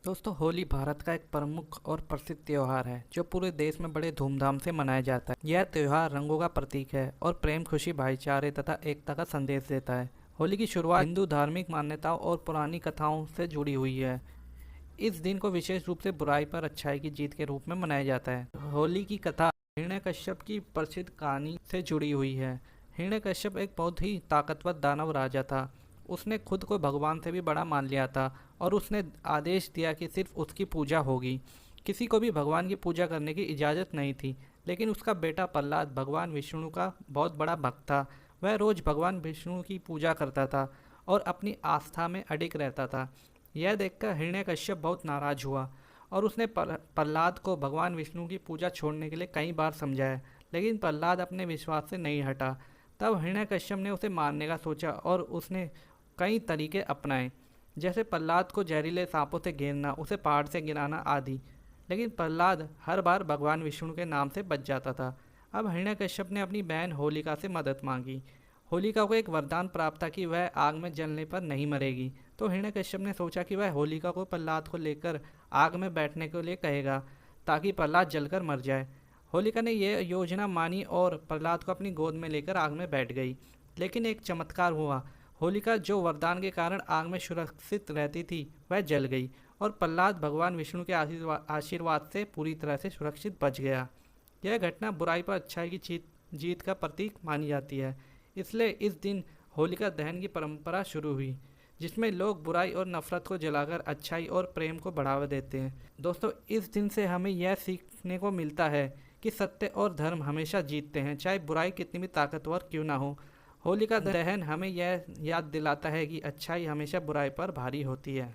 दोस्तों, होली भारत का एक प्रमुख और प्रसिद्ध त्योहार है जो पूरे देश में बड़े धूमधाम से मनाया जाता है। यह त्योहार रंगों का प्रतीक है और प्रेम, खुशी, भाईचारे तथा एकता का संदेश देता है। होली की शुरुआत हिंदू धार्मिक मान्यताओं और पुरानी कथाओं से जुड़ी हुई है। इस दिन को विशेष रूप से बुराई पर अच्छाई की जीत के रूप में मनाया जाता है। होली की कथा हिरण्यकश्यप की प्रसिद्ध कहानी से जुड़ी हुई है। हिरण्यकश्यप एक बहुत ही ताकतवर दानव राजा था। उसने खुद को भगवान से भी बड़ा मान लिया था और उसने आदेश दिया कि सिर्फ उसकी पूजा होगी। किसी को भी भगवान की पूजा करने की इजाज़त नहीं थी। लेकिन उसका बेटा प्रहलाद भगवान विष्णु का बहुत बड़ा भक्त था। वह रोज़ भगवान विष्णु की पूजा करता था और अपनी आस्था में अडिग रहता था। यह देखकर हिरण्यकश्यप बहुत नाराज हुआ और उसने प्रहलाद को भगवान विष्णु की पूजा छोड़ने के लिए कई बार समझाया, लेकिन प्रहलाद अपने विश्वास से नहीं हटा। तब हिरण्यकश्यप ने उसे मारने का सोचा और उसने कई तरीके अपनाए, जैसे प्रहलाद को जहरीले सांपों से घेरना, उसे पहाड़ से गिराना आदि। लेकिन प्रहलाद हर बार भगवान विष्णु के नाम से बच जाता था। अब हिरण्यकश्यप ने अपनी बहन होलिका से मदद मांगी। होलिका को एक वरदान प्राप्त था कि वह आग में जलने पर नहीं मरेगी। तो हिरण्यकश्यप ने सोचा कि वह होलिका को प्रहलाद को लेकर आग में बैठने के लिए कहेगा ताकि प्रहलाद जलकर मर जाए। होलिका ने यह योजना मानी और प्रहलाद को अपनी गोद में लेकर आग में बैठ गई। लेकिन एक चमत्कार हुआ। होलिका, जो वरदान के कारण आग में सुरक्षित रहती थी, वह जल गई और प्रहलाद भगवान विष्णु के आशीर्वाद से पूरी तरह से सुरक्षित बच गया। यह घटना बुराई पर अच्छाई की जीत का प्रतीक मानी जाती है। इसलिए इस दिन होलिका दहन की परंपरा शुरू हुई, जिसमें लोग बुराई और नफरत को जलाकर अच्छाई और प्रेम को बढ़ावा देते हैं। दोस्तों, इस दिन से हमें यह सीखने को मिलता है कि सत्य और धर्म हमेशा जीतते हैं, चाहे बुराई कितनी भी ताकतवर क्यों ना हो। होलिका दहन हमें यह याद दिलाता है कि अच्छाई हमेशा बुराई पर भारी होती है।